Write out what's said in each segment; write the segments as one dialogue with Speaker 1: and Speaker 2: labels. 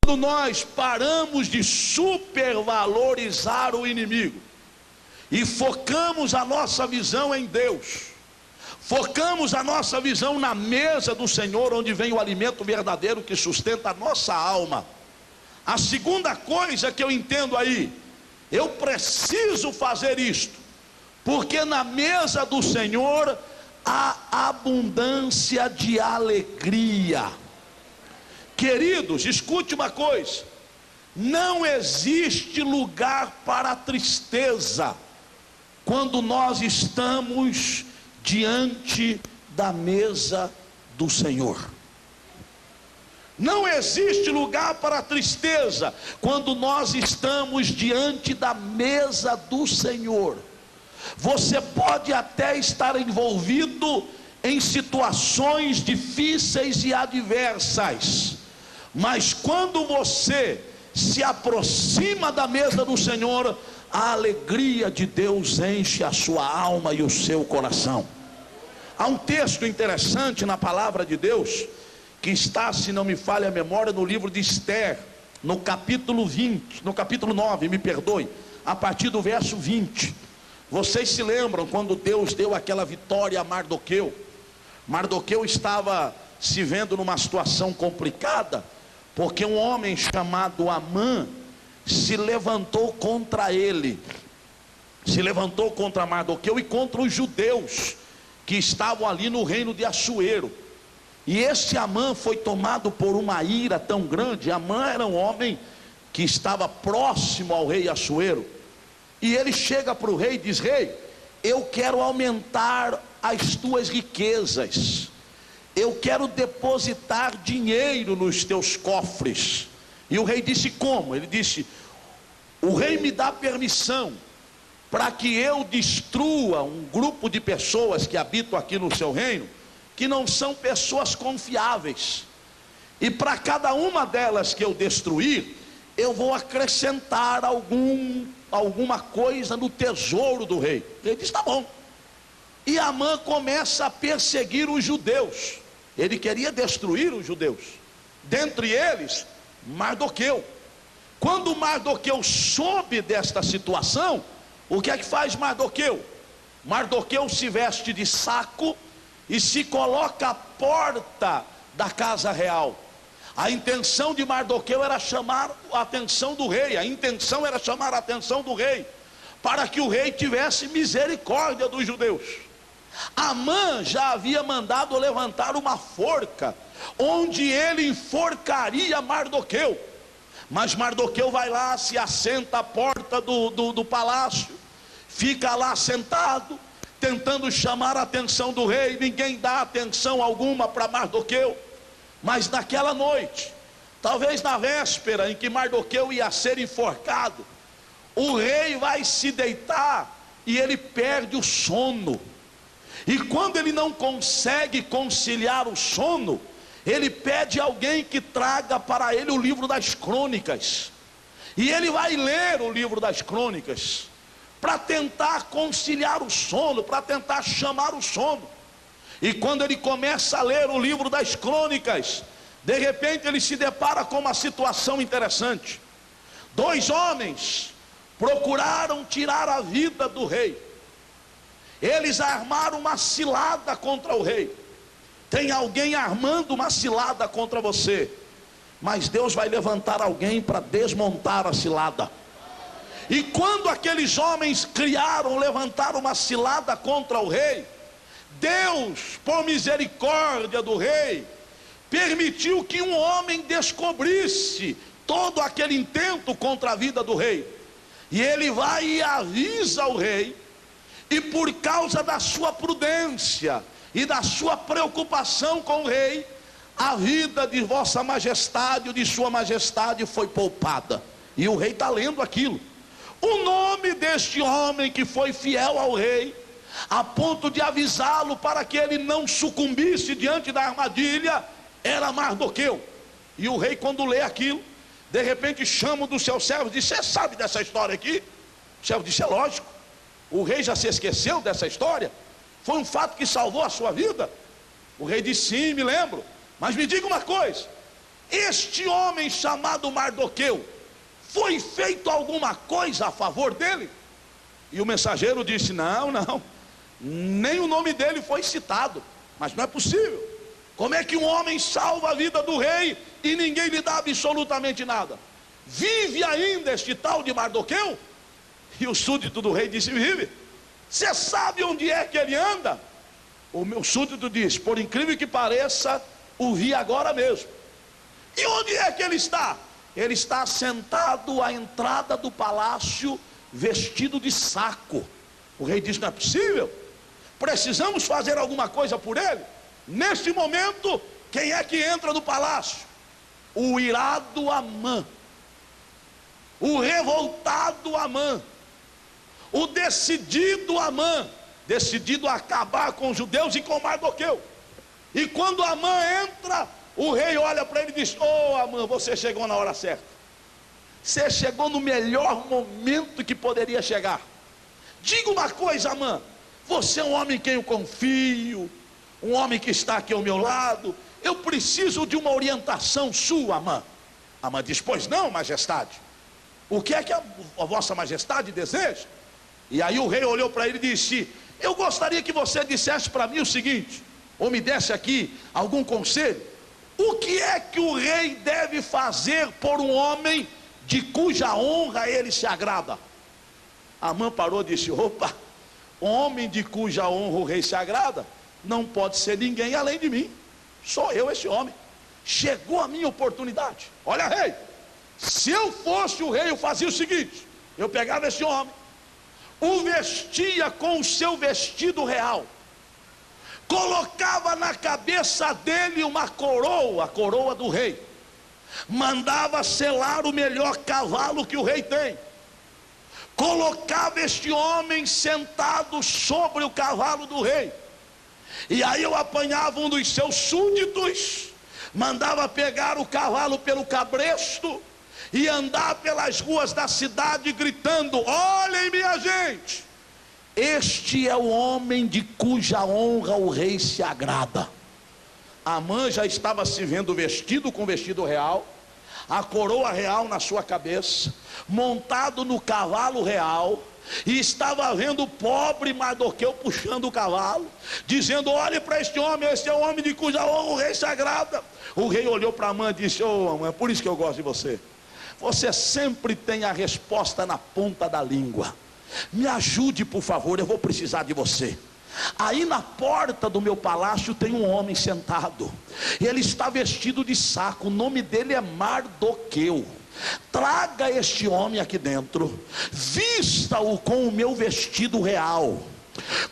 Speaker 1: Quando nós paramos de supervalorizar o inimigo e focamos a nossa visão em Deus, focamos a nossa visão na mesa do Senhor, onde vem o alimento verdadeiro que sustenta a nossa alma. A segunda coisa que eu entendo aí, eu preciso fazer isto, porque na mesa do Senhor há abundância de alegria. Queridos, escute uma coisa: não existe lugar para tristeza quando nós estamos diante da mesa do Senhor. Não existe lugar para tristeza quando nós estamos diante da mesa do Senhor. Você pode até estar envolvido em situações difíceis e adversas, mas quando você se aproxima da mesa do Senhor, a alegria de Deus enche a sua alma e o seu coração. Há um texto interessante na palavra de Deus, que está, se não me falha a memória, no livro de Esther, no capítulo 9, me perdoe, a partir do verso 20. Vocês se lembram quando Deus deu aquela vitória a Mardoqueu? Mardoqueu estava se vendo numa situação complicada, porque um homem chamado Amã se levantou contra ele, se levantou contra Mardoqueu e contra os judeus que estavam ali no reino de Assuero. E esse Amã foi tomado por uma ira tão grande. Amã era um homem que estava próximo ao rei Assuero, e ele chega para o rei e diz: rei, eu quero aumentar as tuas riquezas, eu quero depositar dinheiro nos teus cofres. E o rei disse: como? Ele disse: o rei me dá permissão para que eu destrua um grupo de pessoas que habitam aqui no seu reino, que não são pessoas confiáveis, e para cada uma delas que eu destruir, eu vou acrescentar alguma coisa no tesouro do rei. Ele diz: tá bom. E Amã começa a perseguir os judeus. Ele queria destruir os judeus, dentre eles Mardoqueu. Quando Mardoqueu soube desta situação, o que é que faz Mardoqueu? Mardoqueu se veste de saco e se coloca à porta da casa real. A intenção de Mardoqueu era chamar a atenção do rei, para que o rei tivesse misericórdia dos judeus. Amã já havia mandado levantar uma forca, onde ele enforcaria Mardoqueu. Mas Mardoqueu vai lá, se assenta à porta do palácio, fica lá sentado, tentando chamar a atenção do rei. Ninguém dá atenção alguma para Mardoqueu. Mas naquela noite, talvez na véspera em que Mardoqueu ia ser enforcado, o rei vai se deitar e ele perde o sono. E quando ele não consegue conciliar o sono, ele pede alguém que traga para ele o livro das crônicas. E ele vai ler o livro das crônicas para tentar conciliar o sono, para tentar chamar o sono. E quando ele começa a ler o livro das crônicas, de repente ele se depara com uma situação interessante. 2 homens procuraram tirar a vida do rei. Eles armaram uma cilada contra o rei. Tem alguém armando uma cilada contra você, mas Deus vai levantar alguém para desmontar a cilada. E quando aqueles homens levantaram uma cilada contra o rei, Deus, por misericórdia do rei, permitiu que um homem descobrisse todo aquele intento contra a vida do rei. E ele vai e avisa o rei, e por causa da sua prudência e da sua preocupação com o rei, a vida de vossa majestade ou de sua majestade foi poupada. E o rei está lendo aquilo. O nome deste homem que foi fiel ao rei, a ponto de avisá-lo para que ele não sucumbisse diante da armadilha, era Mardoqueu. E o rei, quando lê aquilo, de repente chama um dos seus servos e diz: você sabe dessa história aqui? O servo disse: é lógico. O rei já se esqueceu dessa história? Foi um fato que salvou a sua vida? O rei disse: sim, me lembro. Mas me diga uma coisa: este homem chamado Mardoqueu, foi feito alguma coisa a favor dele? E o mensageiro disse: não, nem o nome dele foi citado. Mas não é possível. Como é que um homem salva a vida do rei e ninguém lhe dá absolutamente nada? Vive ainda este tal de Mardoqueu? E o súdito do rei disse: vive. Você sabe onde é que ele anda? O meu súdito disse: por incrível que pareça, o vi agora mesmo. E onde é que ele está? Ele está sentado à entrada do palácio, vestido de saco. O rei disse: não é possível, precisamos fazer alguma coisa por ele. Neste momento, quem é que entra no palácio? O irado Amã, o revoltado Amã, o decidido Amã, decidido a acabar com os judeus e com Mardoqueu. E quando Amã entra, o rei olha para ele e diz: ô Amã, você chegou na hora certa. Você chegou no melhor momento que poderia chegar. Diga uma coisa, Amã, você é um homem em quem eu confio, um homem que está aqui ao meu lado. Eu preciso de uma orientação sua, Amã. Amã diz: pois não, majestade. O que é que a vossa majestade deseja? E aí o rei olhou para ele e disse: eu gostaria que você dissesse para mim o seguinte, ou me desse aqui algum conselho. O que é que o rei deve fazer por um homem de cuja honra ele se agrada? Amã parou e disse: opa, homem de cuja honra o rei se agrada, não pode ser ninguém além de mim. Sou eu esse homem. Chegou a minha oportunidade. Olha, rei, se eu fosse o rei, eu fazia o seguinte: eu pegava esse homem, o vestia com o seu vestido real, colocava na cabeça dele uma coroa, a coroa do rei, mandava selar o melhor cavalo que o rei tem, colocava este homem sentado sobre o cavalo do rei, e aí eu apanhava um dos seus súditos, mandava pegar o cavalo pelo cabresto e andar pelas ruas da cidade gritando: olhem, minha gente, este é o homem de cuja honra o rei se agrada. Amã já estava se vendo vestido com vestido real, a coroa real na sua cabeça, montado no cavalo real, e estava vendo o pobre Mardoqueu puxando o cavalo, dizendo: olhe para este homem, este é o homem de cuja honra o rei se agrada. O rei olhou para Amã e disse: ô Amã, é por isso que eu gosto de você. Você sempre tem a resposta na ponta da língua. Me ajude, por favor, eu vou precisar de você. Aí na porta do meu palácio tem um homem sentado. Ele está vestido de saco, o nome dele é Mardoqueu. Traga este homem aqui dentro, vista-o com o meu vestido real,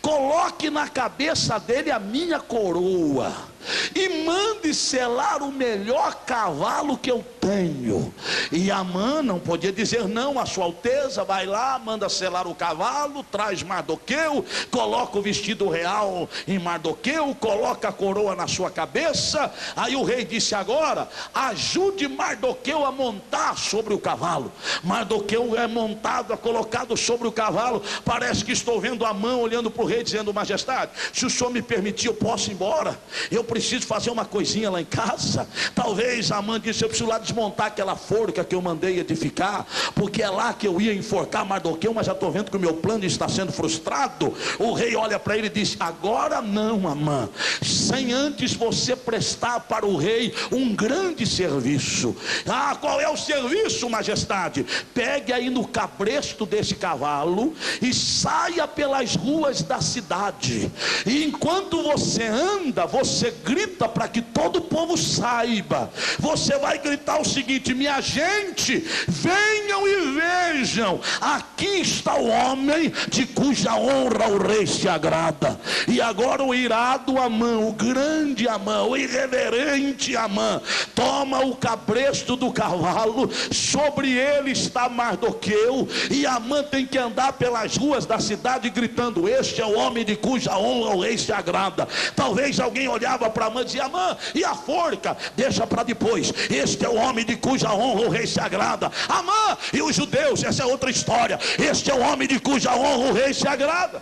Speaker 1: coloque na cabeça dele a minha coroa e mande selar o melhor cavalo que eu tenho. E Amã não podia dizer não: a sua alteza, vai lá, manda selar o cavalo, traz Mardoqueu, coloca o vestido real em Mardoqueu, coloca a coroa na sua cabeça. Aí o rei disse: agora ajude Mardoqueu a montar sobre o cavalo. Mardoqueu é montado, é colocado sobre o cavalo. Parece que estou vendo Amã olhando para o rei dizendo: majestade, se o senhor me permitir, eu posso ir embora, eu preciso fazer uma coisinha lá em casa. Talvez Amã disse: eu preciso lá desmontar aquela forca que eu mandei edificar, porque é lá que eu ia enforcar Mardoqueu, mas já estou vendo que o meu plano está sendo frustrado. O rei olha para ele e diz: agora não, Amã, sem antes você prestar para o rei um grande serviço. Ah, qual é o serviço, majestade? Pegue aí no cabresto desse cavalo e saia pelas ruas da cidade, e enquanto você anda, você grita para que todo o povo saiba. Você vai gritar o seguinte: minha gente, venham e vejam, aqui está o homem de cuja honra o rei se agrada. E agora o irado Amã, o grande Amã, o irreverente Amã, toma o cabresto do cavalo, sobre ele está Mardoqueu, e Amã tem que andar pelas ruas da cidade gritando: este é o homem de cuja honra o rei se agrada. Talvez alguém olhava para Amã e dizia: Amã, e a forca? Deixa para depois, este é o homem de cuja honra o rei se agrada. Amã e os judeus, essa é outra história. Este é o homem de cuja honra o rei se agrada.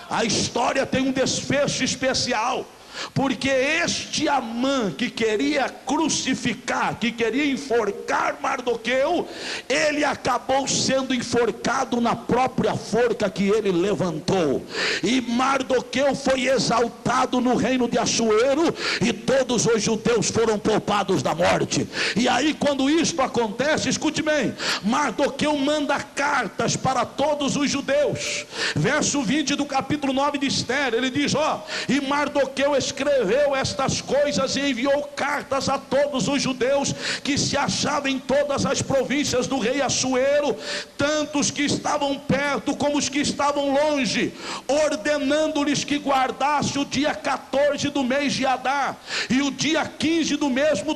Speaker 1: A história tem um desfecho especial. porque este Amã que queria crucificar, que queria enforcar Mardoqueu, ele acabou sendo enforcado na própria forca que ele levantou, e Mardoqueu foi exaltado no reino de Assuero, e todos os judeus foram poupados da morte. E aí, quando isto acontece, escute bem, Mardoqueu manda cartas para todos os judeus. Verso 20 do capítulo 9 de Esther, ele diz: e Mardoqueu escreveu estas coisas e enviou cartas a todos os judeus que se achavam em todas as províncias do rei Assuero, tanto os que estavam perto como os que estavam longe, ordenando-lhes que guardasse o dia 14 do mês de Adar e o dia 15 do mesmo